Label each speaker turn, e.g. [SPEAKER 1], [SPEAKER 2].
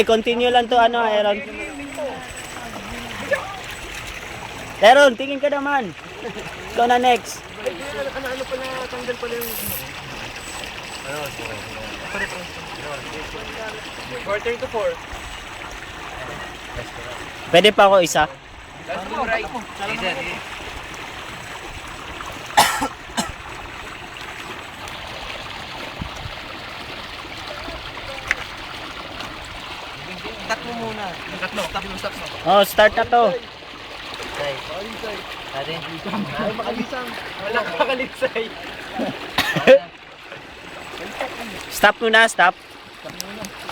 [SPEAKER 1] Continue lang to ano, Aaron. Aaron, tingin ka naman. Ikaw na next.
[SPEAKER 2] Ano pala, tanggal pala yung... Quarter to 4.
[SPEAKER 1] Pwede pa ako isa?
[SPEAKER 2] Let's go, right? Cut mo muna. Stop mo.
[SPEAKER 1] Oh, start na to.
[SPEAKER 2] Ay, makalisang. Wala ka makalisay.
[SPEAKER 1] Stop muna, stop.